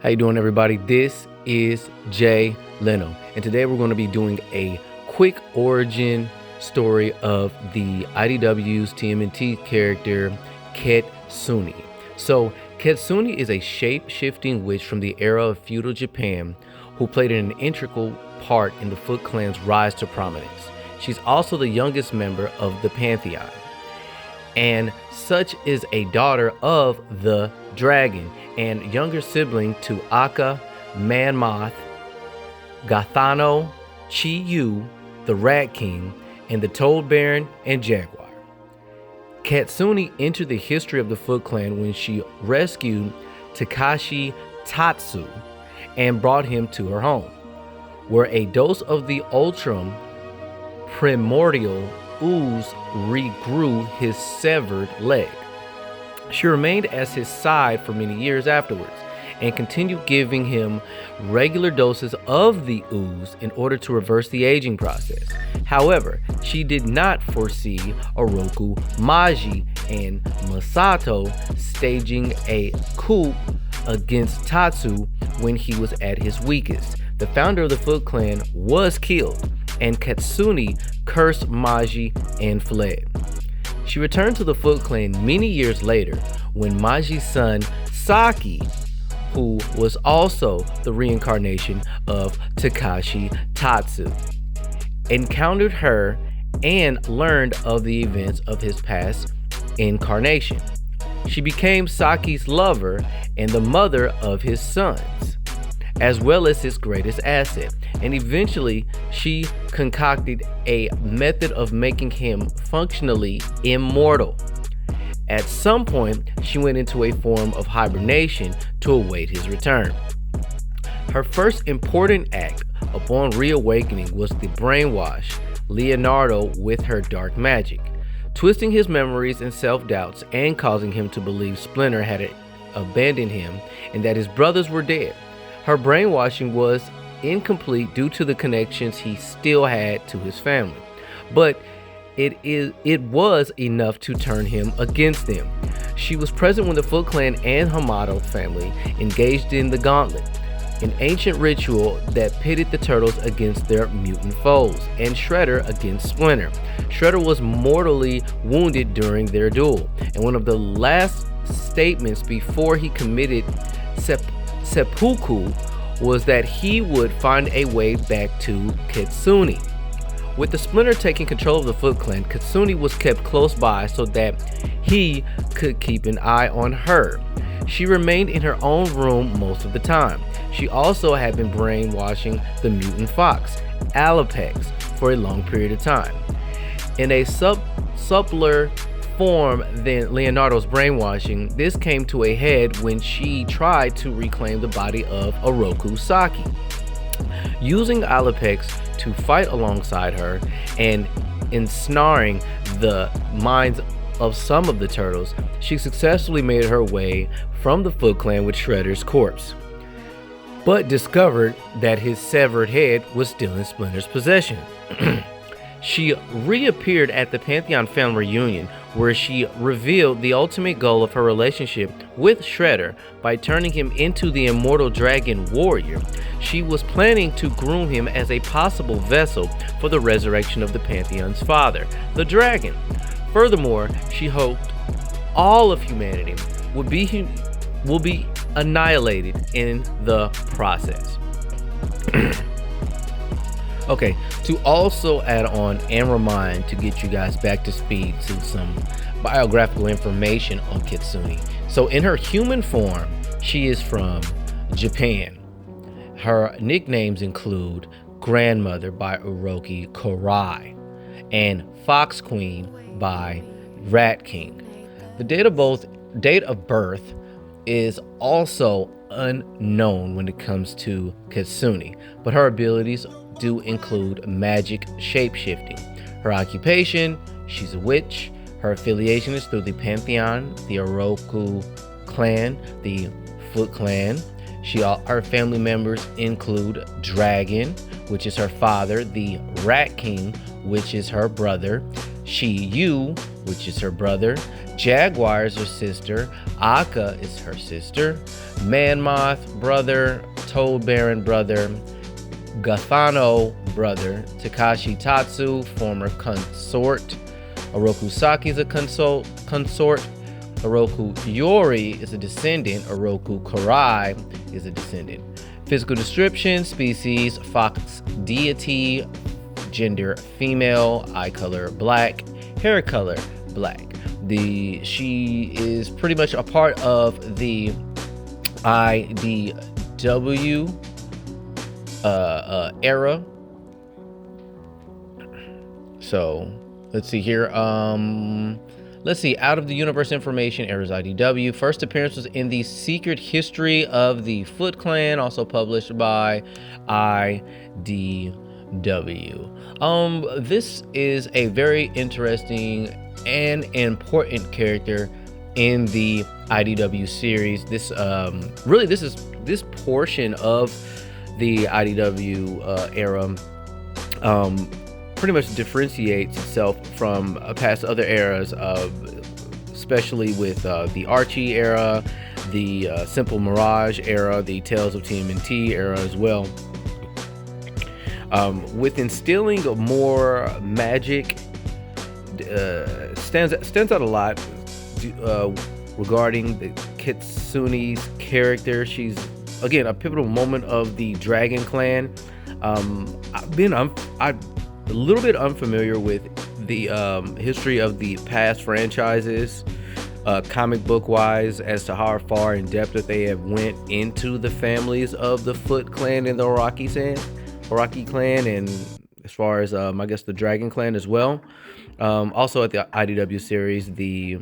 How you doing, everybody? This is Jay Leno, and today we're going to be doing a quick origin story of the IDW's TMNT character Kitsune. So Kitsune is a shape-shifting witch from the era of feudal Japan who played an integral part in the Foot Clan's rise to prominence. She's also the youngest member of the Pantheon, and such is a daughter of the dragon and younger sibling to Aka, Manmoth, Gathano, Chi-Yu, the Rat King, and the Toad Baron and Jaguar. Kitsune entered the history of the Foot Clan when she rescued Takeshi Tatsuo and brought him to her home, where a dose of the Utrom primordial ooze regrew his severed leg. She remained at his side for many years afterwards and continued giving him regular doses of the ooze in order to reverse the aging process. However, she did not foresee Oroku Maji and Masato staging a coup against Tatsuo when he was at his weakest. The founder of the Foot Clan was killed, and Kitsune cursed Maji and fled. She returned to the Foot Clan many years later when Maji's son Saki, who was also the reincarnation of Takeshi Tatsuo, encountered her and learned of the events of his past incarnation. She became Saki's lover and the mother of his sons, as well as his greatest asset, and eventually she concocted a method of making him functionally immortal. At some point, she went into a form of hibernation to await his return. Her first important act upon reawakening was to brainwash Leonardo with her dark magic, twisting his memories and self-doubts and causing him to believe Splinter had abandoned him and that his brothers were dead. Her brainwashing was incomplete due to the connections he still had to his family, but it was enough to turn him against them. She was present when the Foot Clan and Hamato family engaged in the Gauntlet, an ancient ritual that pitted the turtles against their mutant foes and Shredder against Splinter. Shredder was mortally wounded during their duel, and one of the last statements before he committed seppuku was that he would find a way back to Kitsune. With the Splinter taking control of the Foot Clan, Kitsune was kept close by so that he could keep an eye on her. She remained in her own room most of the time. She also had been brainwashing the mutant fox, Alapex, for a long period of time. In a subtler form than Leonardo's brainwashing, this came to a head when she tried to reclaim the body of Oroku Saki. Using Alapex to fight alongside her and ensnaring the minds of some of the turtles, she successfully made her way from the Foot Clan with Shredder's corpse, but discovered that his severed head was still in Splinter's possession. She reappeared at the Pantheon family reunion, where she revealed the ultimate goal of her relationship with Shredder by turning him into the immortal dragon warrior. She was planning to groom him as a possible vessel for the resurrection of the Pantheon's father, the dragon. Furthermore, she hoped all of humanity will be annihilated in the process. Okay, to also add on and remind to get you guys back to speed to some biographical information on Kitsune. So in her human form, she is from Japan. Her nicknames include Grandmother by Uroki Korai and Fox Queen by Rat King. The date of birth is also unknown when it comes to Kitsune, but her abilities do include magic shape-shifting. Her occupation, she's a witch. Her affiliation is through the Pantheon, the Oroku clan, the Foot Clan. Her family members include Dragon, which is her father, the Rat King, which is her brother, Chi-Yu, which is her brother, Jaguar is her sister. Akka is her sister. Man-Moth brother. Toad Baron brother. Gathano brother. Takeshi Tatsuo, former consort. Oroku Saki is a consort. Oroku Yori is a descendant. Oroku Karai is a descendant. Physical description: species fox deity, gender female, eye color black, hair color black. She is pretty much a part of the IDW era. So let's see here. Let's see. Out of the Universe Information, Era's IDW. First appearance was in the Secret History of the Foot Clan, also published by IDW. This is a very interesting and important character in the IDW series. This this portion of the IDW era pretty much differentiates itself from past other eras, especially with the Archie era, the Simple Mirage era, the Tales of TMNT era as well. With instilling more magic, stands out a lot regarding the Kitsune's character. She's again a pivotal moment of the Dragon Clan. I'm a little bit unfamiliar with the history of the past franchises, comic book wise, as to how far in depth that they have went into the families of the Foot Clan and the Araki clan, and as far as I guess the Dragon Clan as well. Also at the IDW series, the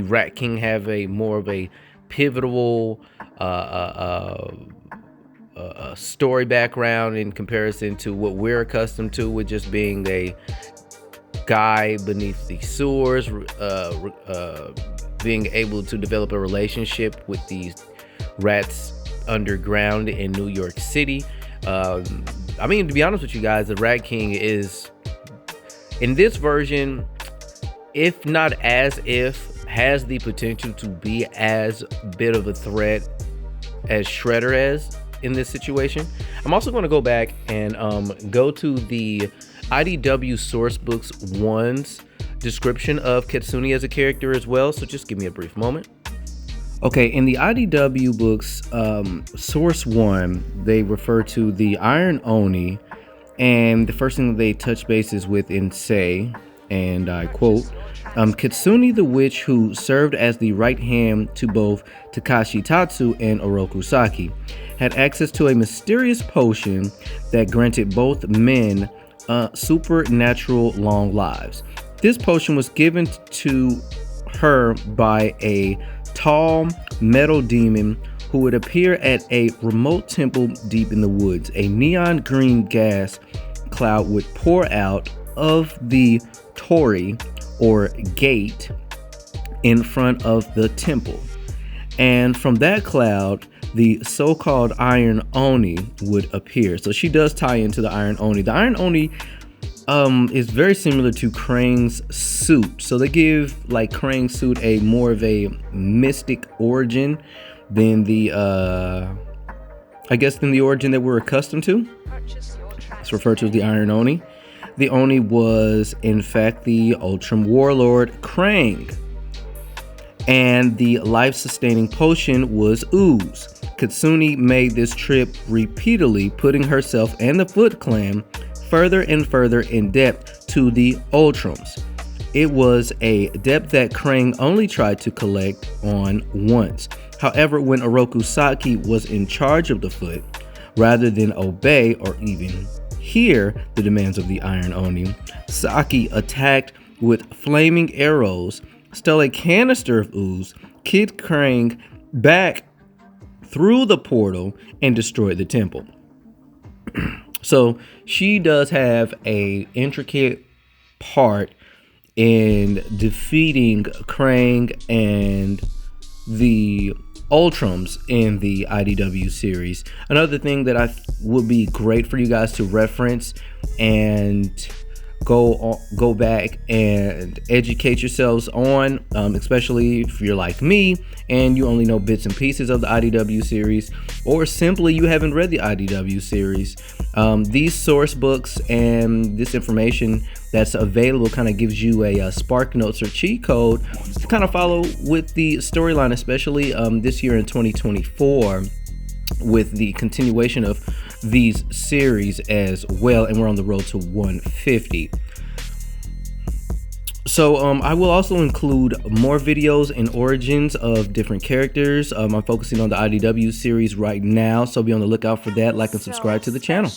Rat King have a more of a pivotal story background in comparison to what we're accustomed to, with just being a guy beneath the sewers, being able to develop a relationship with these rats underground in New York City. I mean, to be honest with you guys, the Rat King is, in this version, if not as if, has the potential to be as bit of a threat as Shredder is in this situation. I'm also going to go back and go to the IDW source books 1's description of Kitsune as a character as well. So just give me a brief moment. Okay, in the IDW books, source 1, they refer to the Iron Oni, and the first thing that they touch bases with and say, and I quote, Kitsune the witch who served as the right hand to both Takeshi Tatsuo and Oroku Saki had access to a mysterious potion that granted both men supernatural long lives. This potion was given to her by a tall metal demon who would appear at a remote temple deep in the woods. A neon green gas cloud would pour out of the torii or gate in front of the temple, and from that cloud the so-called Iron Oni would appear. So she does tie into the Iron Oni. The Iron Oni is very similar to Krang's suit. So they give like Krang's suit a more of a mystic origin than the than the origin that we're accustomed to. It's referred to as the Iron Oni. The Oni was in fact the Utrom warlord Krang, and the life-sustaining potion was ooze. Kitsune made this trip repeatedly, putting herself and the Foot Clan further and further in debt to the Utroms. It was a debt that Krang only tried to collect on once. However, when Oroku Saki was in charge of the Foot, rather than obey or even hear the demands of the Iron Oni, Saki attacked with flaming arrows, stole a canister of ooze, kicked Krang back through the portal, and destroyed the temple. So she does have a intricate part in defeating Krang and the Utroms in the IDW series. Another thing that I would be great for you guys to reference and go back and educate yourselves on, especially if you're like me and you only know bits and pieces of the IDW series, or simply you haven't read the IDW series. These source books and this information that's available kind of gives you a spark notes or cheat code to kind of follow with the storyline, especially this year in 2024, with the continuation of these series as well, and we're on the road to 150. So I will also include more videos and origins of different characters. I'm focusing on the IDW series right now, so be on the lookout for that. Like and subscribe to the channel.